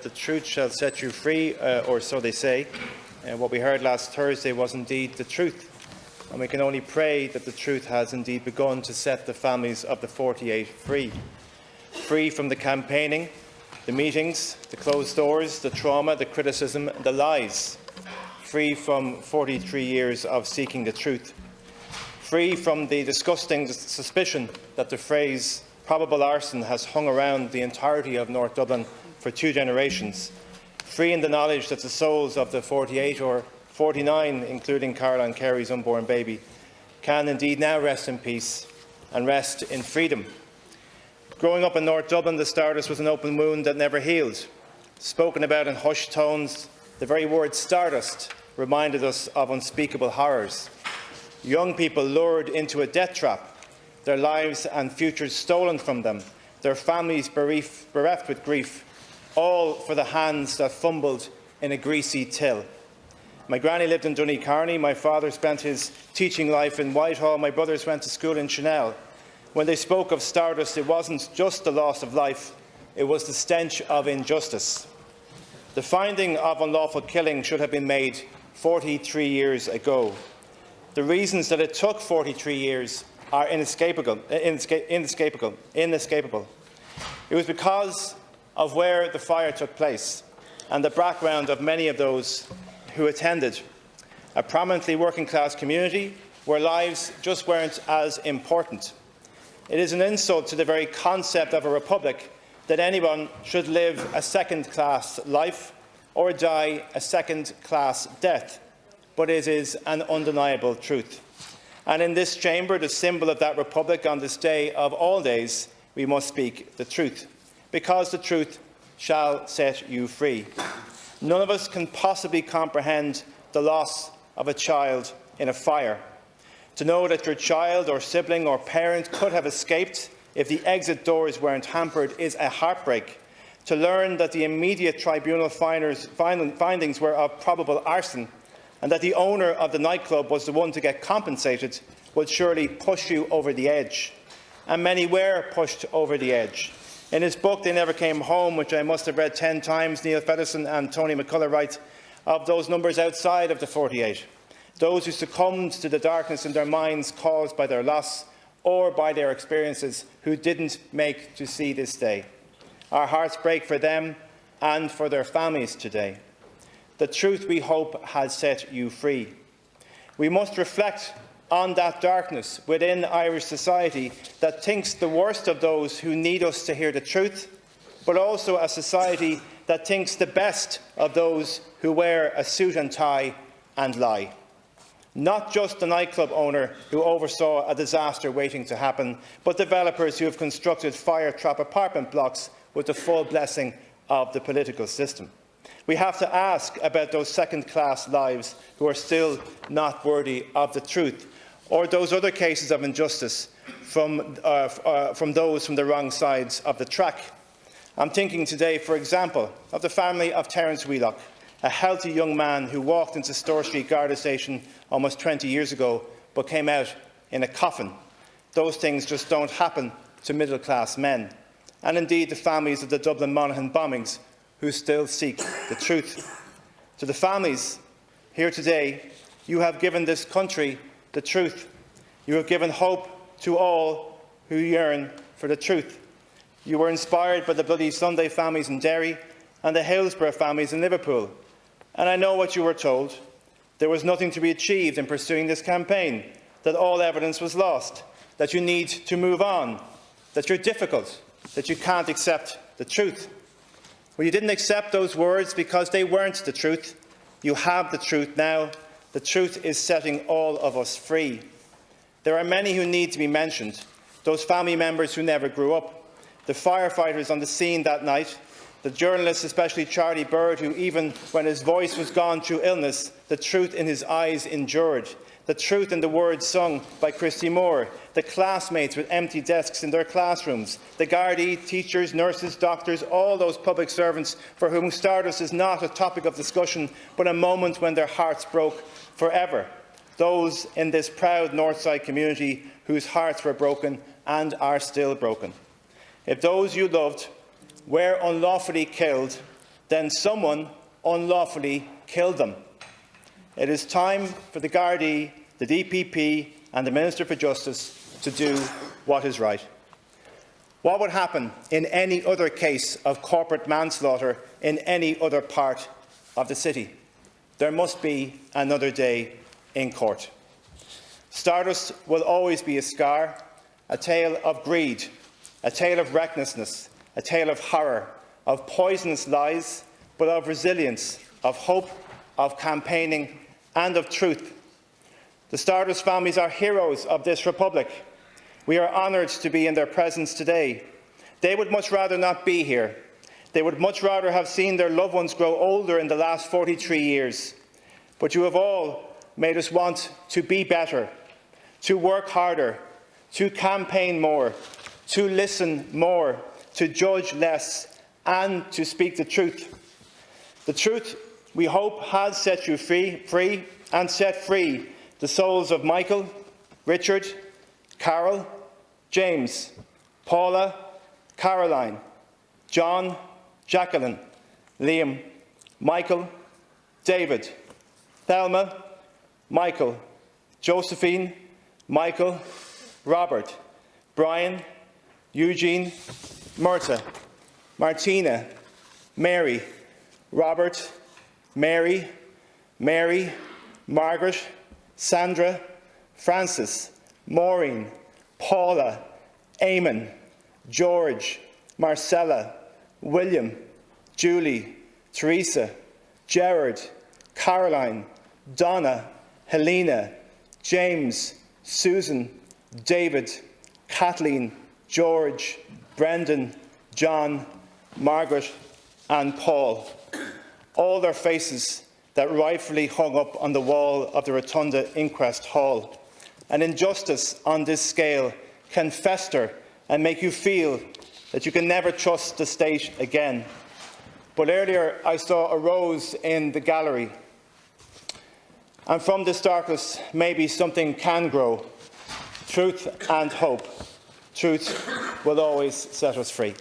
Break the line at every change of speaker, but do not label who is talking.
The truth shall set you free, or so they say. What we heard last Thursday was indeed the truth. And we can only pray that the truth has indeed begun to set the families of the 48 free. Free from the campaigning, the meetings, the closed doors, the trauma, the criticism, and the lies. Free from 43 years of seeking the truth. Free from the disgusting suspicion that the phrase probable arson has hung around the entirety of North Dublin for 2 generations. Free in the knowledge that the souls of the 48 or 49, including Caroline Carey's unborn baby, can indeed now rest in peace and rest in freedom. Growing up in North Dublin, the Stardust was an open wound that never healed. Spoken about in hushed tones, the very word Stardust reminded us of unspeakable horrors. Young people lured into a death trap, their lives and futures stolen from them, their families bereft with grief, all for the hands that fumbled in a greasy till. My granny lived in Donecarney, my father spent his teaching life in Whitehall, my brothers went to school in Chanel. When they spoke of Stardust, it wasn't just the loss of life, it was the stench of injustice. The finding of unlawful killing should have been made 43 years ago. The reasons that it took 43 years are inescapable. It was because of where the fire took place and the background of many of those who attended. A prominently working-class community where lives just weren't as important. It is an insult to the very concept of a republic that anyone should live a second-class life or die a second-class death, but it is an undeniable truth. And in this chamber, the symbol of that republic, on this day of all days, we must speak the truth, because the truth shall set you free. None of us can possibly comprehend the loss of a child in a fire. To know that your child or sibling or parent could have escaped if the exit doors weren't hampered is a heartbreak. To learn that the immediate tribunal findings were of probable arson and that the owner of the nightclub was the one to get compensated would surely push you over the edge. And many were pushed over the edge. In his book, They Never Came Home, which I must have read 10 times, Neil Feddison and Tony McCullough write of those numbers outside of the 48, those who succumbed to the darkness in their minds caused by their loss or by their experiences, who didn't make to see this day. Our hearts break for them and for their families today. The truth, we hope, has set you free. We must reflect on that darkness within Irish society that thinks the worst of those who need us to hear the truth, but also a society that thinks the best of those who wear a suit and tie and lie. Not just the nightclub owner who oversaw a disaster waiting to happen, but developers who have constructed fire-trap apartment blocks with the full blessing of the political system. We have to ask about those second-class lives who are still not worthy of the truth, or those other cases of injustice from those from the wrong sides of the track. I'm thinking today, for example, of the family of Terence Wheelock, a healthy young man who walked into Store Street Garda Station almost 20 years ago, but came out in a coffin. Those things just don't happen to middle-class men. And indeed the families of the Dublin Monaghan bombings, who still seek the truth. To the families here today, you have given this country the truth. You have given hope to all who yearn for the truth. You were inspired by the Bloody Sunday families in Derry and the Hillsborough families in Liverpool. And I know what you were told. There was nothing to be achieved in pursuing this campaign, that all evidence was lost, that you need to move on, that you're difficult, that you can't accept the truth. Well, you didn't accept those words because they weren't the truth. You have the truth now. The truth is setting all of us free. There are many who need to be mentioned. Those family members who never grew up, the firefighters on the scene that night, the journalists, especially Charlie Bird, who even when his voice was gone through illness, the truth in his eyes endured. The truth in the words sung by Christy Moore, the classmates with empty desks in their classrooms, the Gardaí, teachers, nurses, doctors, all those public servants for whom Stardust is not a topic of discussion, but a moment when their hearts broke forever. Those in this proud Northside community whose hearts were broken and are still broken. If those you loved were unlawfully killed, then someone unlawfully killed them. It is time for the Gardaí, the DPP and the Minister for Justice to do what is right. What would happen in any other case of corporate manslaughter in any other part of the city? There must be another day in court. Stardust will always be a scar, a tale of greed, a tale of recklessness, a tale of horror, of poisonous lies, but of resilience, of hope, of campaigning and of truth. The Stardust families are heroes of this republic. We are honoured to be in their presence today. They would much rather not be here. They would much rather have seen their loved ones grow older in the last 43 years. But you have all made us want to be better, to work harder, to campaign more, to listen more, to judge less, and to speak the truth. The truth, we hope, has set you free and set free the souls of Michael, Richard, Carol, James, Paula, Caroline, John, Jacqueline, Liam, Michael, David, Thelma, Michael, Josephine, Michael, Robert, Brian, Eugene, Myrta, Martina, Mary, Robert, Mary, Margaret, Sandra, Francis, Maureen, Paula, Eamon, George, Marcella, William, Julie, Teresa, Gerard, Caroline, Donna, Helena, James, Susan, David, Kathleen, George, Brendan, John, Margaret and Paul. All their faces that rightfully hung up on the wall of the Rotunda Inquest Hall. An injustice on this scale can fester and make you feel that you can never trust the state again. But earlier I saw a rose in the gallery, and from this darkness maybe something can grow. Truth and hope. Truth will always set us free.